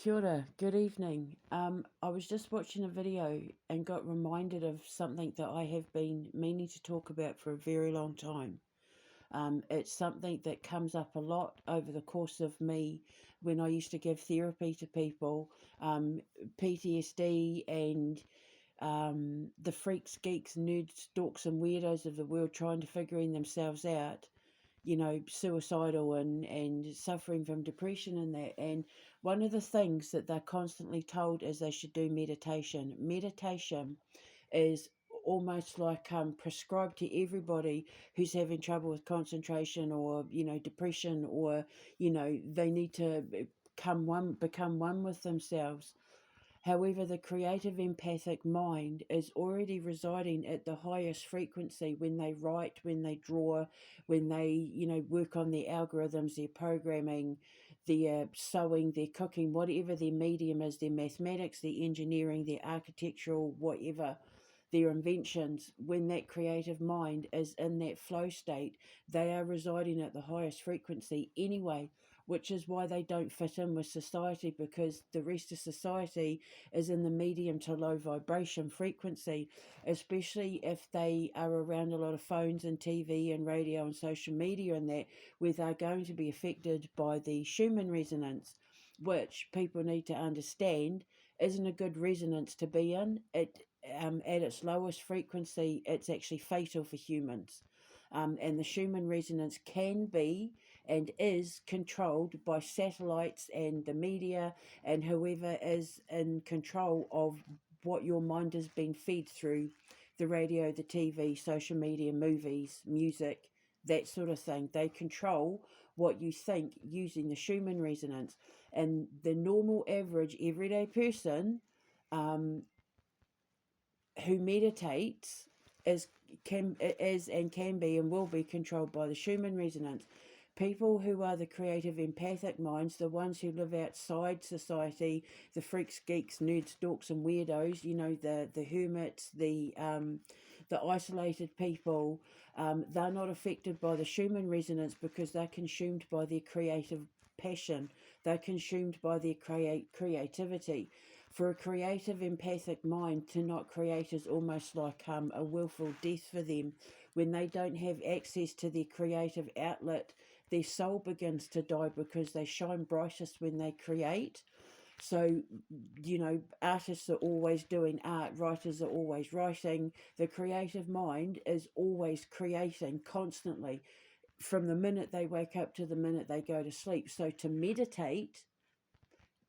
Kia ora, good evening. I was just watching a video and got reminded of something that I have been meaning to talk about for a very long time. It's something that comes up a lot over the course of me when I used to give therapy to people, PTSD and the freaks, geeks, nerds, dorks, and weirdos of the world trying to figuring themselves out, suicidal and suffering from depression and that. And one of the things that they're constantly told is they should do meditation. Meditation is almost like prescribed to everybody who's having trouble with concentration or depression, or they need to become one with themselves. However, the creative empathic mind is already residing at the highest frequency when they write, when they draw, when they, work on their algorithms, their programming, their sewing, their cooking, whatever their medium is, their mathematics, their engineering, their architectural, whatever, their inventions. When that creative mind is in that flow state, they are residing at the highest frequency anyway, which is why they don't fit in with society, because the rest of society is in the medium to low vibration frequency, especially if they are around a lot of phones and TV and radio and social media and that, where they're going to be affected by the Schumann resonance, which people need to understand isn't a good resonance to be in. At its lowest frequency, it's actually fatal for humans. And the Schumann resonance can be and is controlled by satellites and the media and whoever is in control of what your mind has been fed through the radio, the TV, social media, movies, music, that sort of thing. They control what you think using the Schumann resonance. And the normal, average, everyday person who meditates is and can be and will be controlled by the Schumann resonance. People who are the creative empathic minds, the ones who live outside society, the freaks, geeks, nerds, dorks, and weirdos, the hermits, the isolated people, they're not affected by the Schumann resonance because they're consumed by their creative passion. They're consumed by their creativity. For a creative empathic mind to not create is almost like a willful death for them. When they don't have access to their creative outlet, their soul begins to die, because they shine brightest when they create. So, artists are always doing art, writers are always writing. The creative mind is always creating constantly, from the minute they wake up to the minute they go to sleep. So to meditate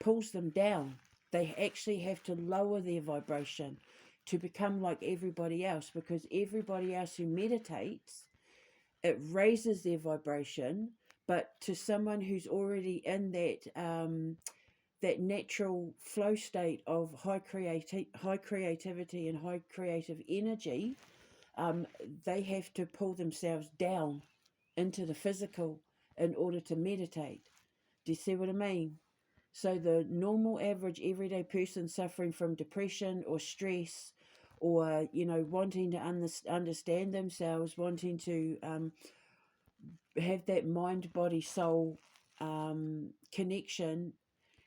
pulls them down. They actually have to lower their vibration to become like everybody else, because everybody else who meditates, it raises their vibration. But to someone who's already in that natural flow state of high creativity and high creative energy, they have to pull themselves down into the physical in order to meditate. Do you see what I mean? So the normal, average, everyday person suffering from depression or stress, or wanting to understand themselves, wanting to have that mind, body, soul connection,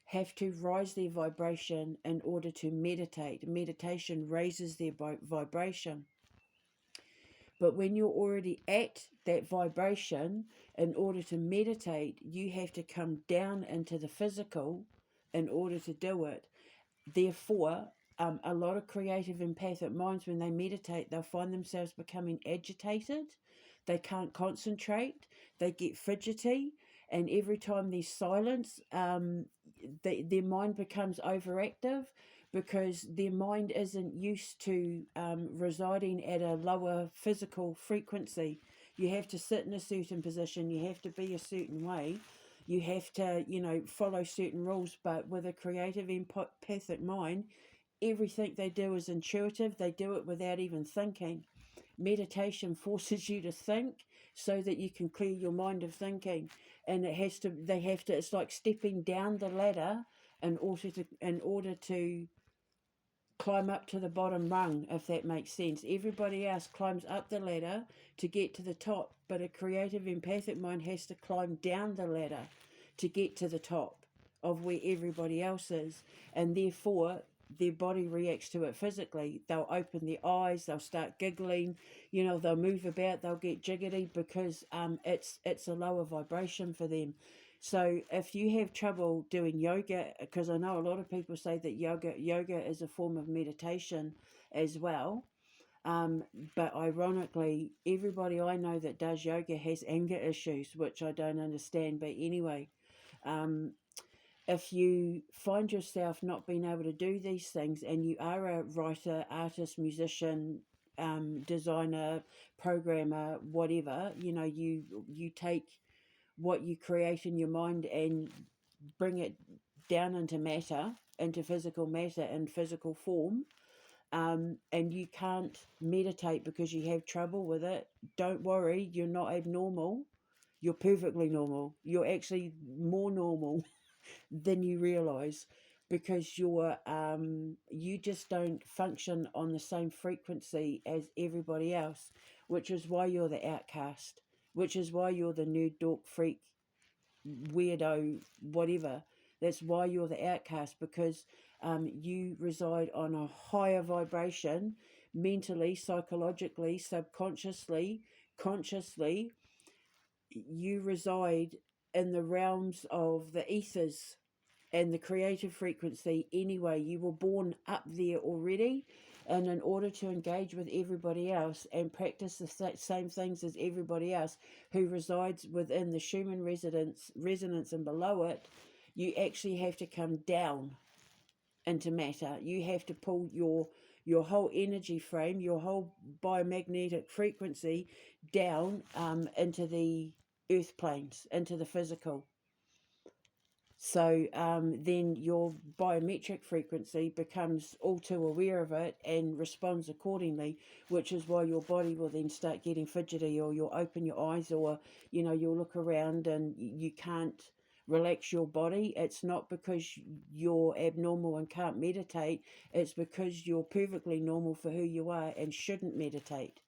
have to rise their vibration in order to meditate. Meditation raises their vibration. But when you're already at that vibration, in order to meditate, you have to come down into the physical in order to do it. Therefore, a lot of creative empathic minds, when they meditate, they'll find themselves becoming agitated. They can't concentrate. They get fidgety. And every time there's silence, their mind becomes overactive, because their mind isn't used to residing at a lower physical frequency. You have to sit in a certain position, you have to be a certain way, you have to, follow certain rules. But with a creative empathic mind, everything they do is intuitive. They do it without even thinking. Meditation forces you to think so that you can clear your mind of thinking. And it's like stepping down the ladder in order to climb up to the bottom rung, if that makes sense. Everybody else climbs up the ladder to get to the top, but a creative empathic mind has to climb down the ladder to get to the top of where everybody else is, and therefore their body reacts to it physically. They'll open their eyes, they'll start giggling, they'll move about, they'll get jiggity because it's a lower vibration for them. So if you have trouble doing yoga, because I know a lot of people say that yoga is a form of meditation as well. Um, but ironically, everybody I know that does yoga has anger issues, which I don't understand. But anyway, um, if you find yourself not being able to do these things, and you are a writer, artist, musician, designer, programmer, whatever, you take what you create in your mind and bring it down into matter, into physical matter and physical form, and you can't meditate because you have trouble with it. Don't worry, you're not abnormal. You're perfectly normal. You're actually more normal than you realize, because you just don't function on the same frequency as everybody else, which is why you're the outcast, which is why you're the nerd, dork, freak, weirdo, whatever. That's why you're the outcast, because you reside on a higher vibration, mentally, psychologically, subconsciously, consciously. You reside in the realms of the ethers and the creative frequency anyway. You were born up there already, and in order to engage with everybody else and practice the same things as everybody else who resides within the Schumann resonance and below it, you actually have to come down into matter. You have to pull your whole energy frame, your whole biomagnetic frequency down into the earth planes, into the physical. So then your biometric frequency becomes all too aware of it and responds accordingly, which is why your body will then start getting fidgety, or you'll open your eyes, or you'll look around and you can't relax your body. It's not because you're abnormal and can't meditate, it's because you're perfectly normal for who you are and shouldn't meditate.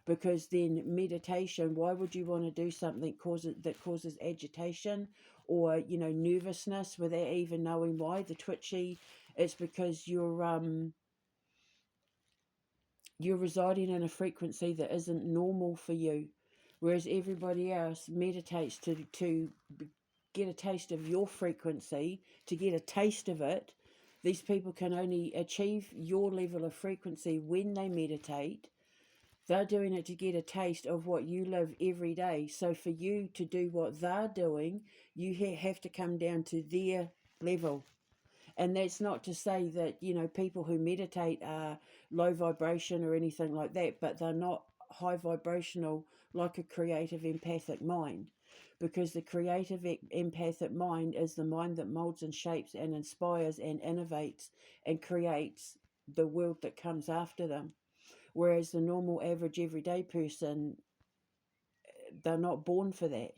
Because then meditation, why would you want to do something that causes agitation or nervousness without even knowing why? The twitchy, it's because you're residing in a frequency that isn't normal for you, whereas everybody else meditates to get a taste of your frequency, to get a taste of it. These people can only achieve your level of frequency when they meditate. They're doing it to get a taste of what you live every day. So for you to do what they're doing, you have to come down to their level. And that's not to say that, people who meditate are low vibration or anything like that, but they're not high vibrational like a creative empathic mind. Because the creative empathic mind is the mind that molds and shapes and inspires and innovates and creates the world that comes after them. Whereas the normal, average, everyday person, they're not born for that.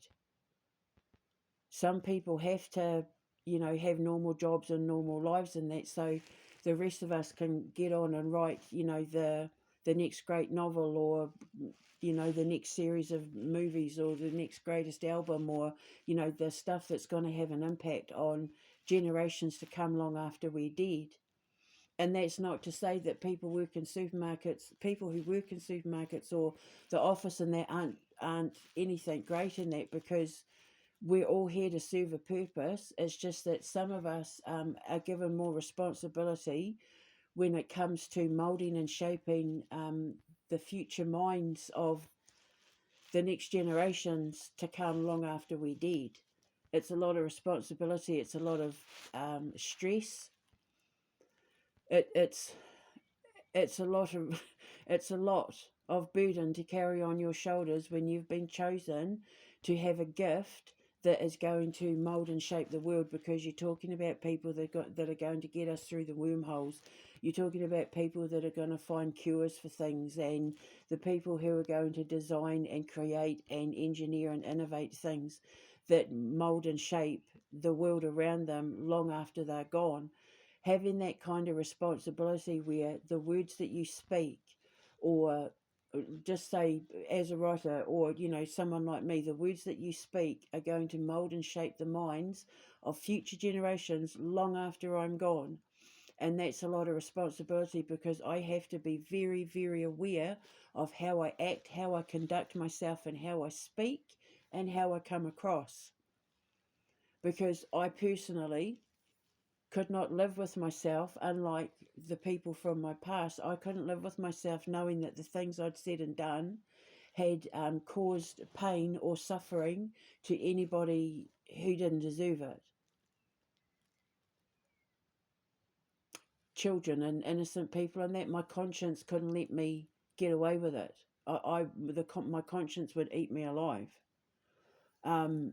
Some people have to, have normal jobs and normal lives and that, so the rest of us can get on and write, the next great novel, or, the next series of movies, or the next greatest album, or, the stuff that's going to have an impact on generations to come long after we're dead. And that's not to say that people who work in supermarkets or the office and that aren't anything great in that, because we're all here to serve a purpose. It's just that some of us are given more responsibility when it comes to moulding and shaping the future minds of the next generations to come long after we're dead. It's a lot of responsibility. It's a lot of stress. It's it's a lot of it's a lot of burden to carry on your shoulders when you've been chosen to have a gift that is going to mold and shape the world, because you're talking about people that are going to get us through the wormholes. You're talking about people that are going to find cures for things, and the people who are going to design and create and engineer and innovate things that mold and shape the world around them long after they're gone. Having that kind of responsibility where the words that you speak, or just say, as a writer, or someone like me, the words that you speak are going to mold and shape the minds of future generations long after I'm gone. And that's a lot of responsibility, because I have to be very, very aware of how I act, how I conduct myself, and how I speak, and how I come across. Because I personally could not live with myself, unlike the people from my past. I couldn't live with myself knowing that the things I'd said and done had caused pain or suffering to anybody who didn't deserve it. Children and innocent people, and that my conscience couldn't let me get away with it. My conscience would eat me alive. Um,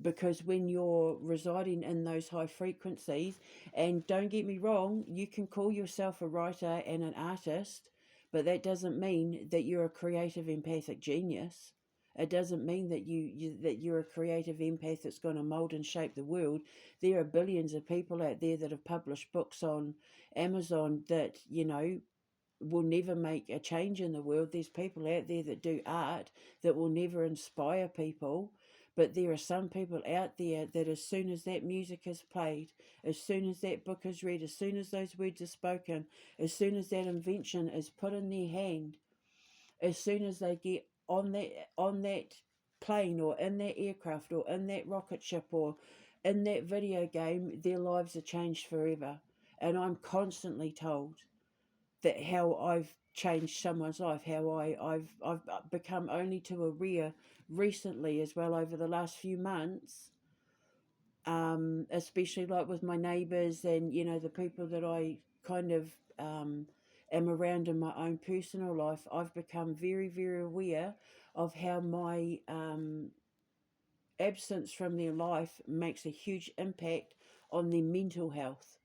because when you're residing in those high frequencies, and don't get me wrong, you can call yourself a writer and an artist, but that doesn't mean that you're a creative empathic genius. It doesn't mean that you're a creative empath that's going to mold and shape the world. There are billions of people out there that have published books on Amazon that will never make a change in the world. There's people out there that do art that will never inspire people. But there are some people out there that as soon as that music is played, as soon as that book is read, as soon as those words are spoken, as soon as that invention is put in their hand, as soon as they get on that plane, or in that aircraft, or in that rocket ship, or in that video game, their lives are changed forever. And I'm constantly told that how I've changed someone's life, how I've become only too aware recently as well, over the last few months, especially like with my neighbours, and the people that I kind of am around in my own personal life. I've become very, very aware of how my absence from their life makes a huge impact on their mental health.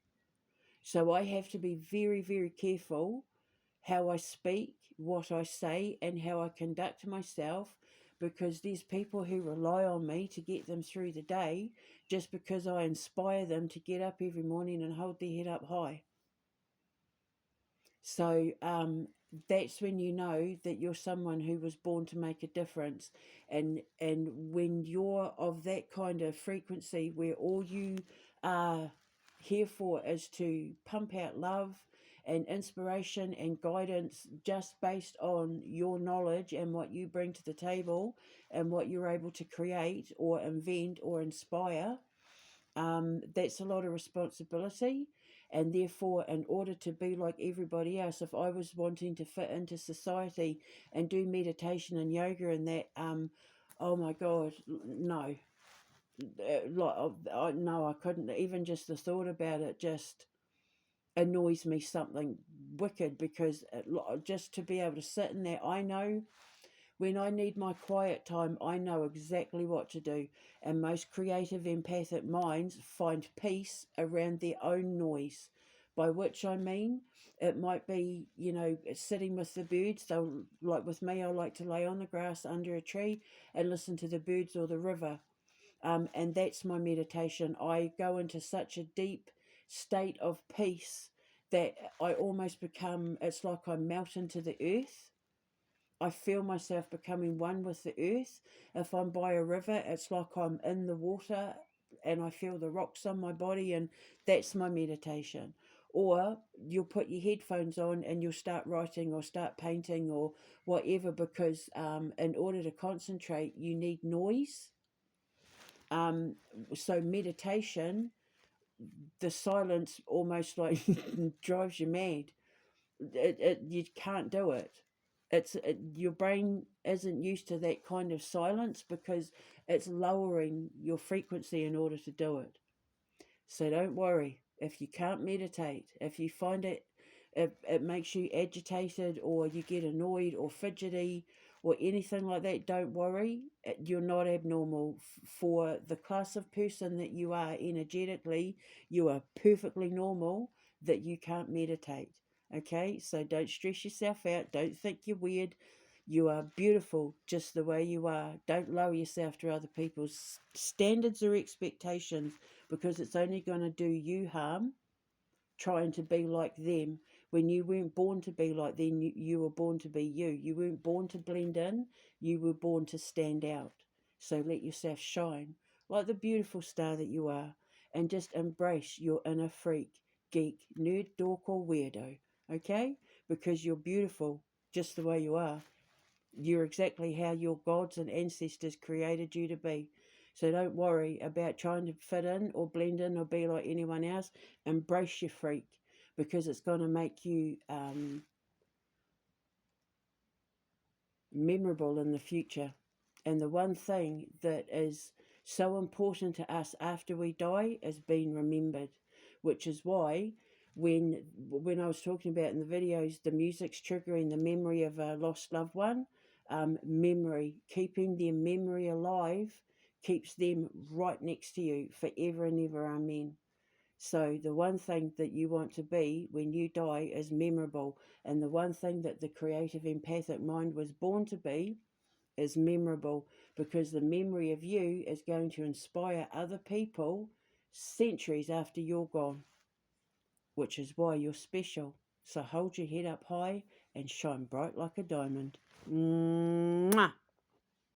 So I have to be very, very careful how I speak, what I say, and how I conduct myself, because there's people who rely on me to get them through the day, just because I inspire them to get up every morning and hold their head up high. So that's when you know that you're someone who was born to make a difference. And when you're of that kind of frequency, where all you are here for is to pump out love and inspiration and guidance, just based on your knowledge and what you bring to the table, and what you're able to create or invent or inspire, that's a lot of responsibility. And therefore, in order to be like everybody else, if I was wanting to fit into society and do meditation and yoga and that, oh my God, no. No, I couldn't. Even just the thought about it just annoys me something wicked, because just to be able to sit in there, I know when I need my quiet time, I know exactly what to do. And most creative empathic minds find peace around their own noise. By which I mean, it might be, sitting with the birds. They'll, like with me, I like to lay on the grass under a tree and listen to the birds or the river. And that's my meditation. I go into such a deep state of peace that I almost become, it's like I melt into the earth. I feel myself becoming one with the earth. If I'm by a river, it's like I'm in the water and I feel the rocks on my body, and that's my meditation. Or you'll put your headphones on and you'll start writing or start painting or whatever, because in order to concentrate, you need noise. Um, so meditation, the silence almost like drives you mad. You can't do it. Your brain isn't used to that kind of silence, because it's lowering your frequency in order to do it. So don't worry if you can't meditate. If you find it makes you agitated, or you get annoyed or fidgety or anything like that, don't worry. You're not abnormal. For the class of person that you are energetically, you are perfectly normal that you can't meditate. Okay, so don't stress yourself out. Don't think you're weird. You are beautiful just the way you are. Don't lower yourself to other people's standards or expectations, because it's only going to do you harm trying to be like them when you weren't born to be like them. You were born to be you. You weren't born to blend in. You were born to stand out. So let yourself shine like the beautiful star that you are, and just embrace your inner freak, geek, nerd, dork, or weirdo, okay? Because you're beautiful just the way you are. You're exactly how your gods and ancestors created you to be. So don't worry about trying to fit in or blend in or be like anyone else. Embrace your freak, because it's going to make you memorable in the future. And the one thing that is so important to us after we die is being remembered, which is why when I was talking about in the videos, the music's triggering the memory of a lost loved one. Memory, keeping their memory alive, keeps them right next to you forever and ever. Amen. So the one thing that you want to be when you die is memorable. And the one thing that the creative empathic mind was born to be is memorable, because the memory of you is going to inspire other people centuries after you're gone, which is why you're special. So hold your head up high and shine bright like a diamond. Mwah!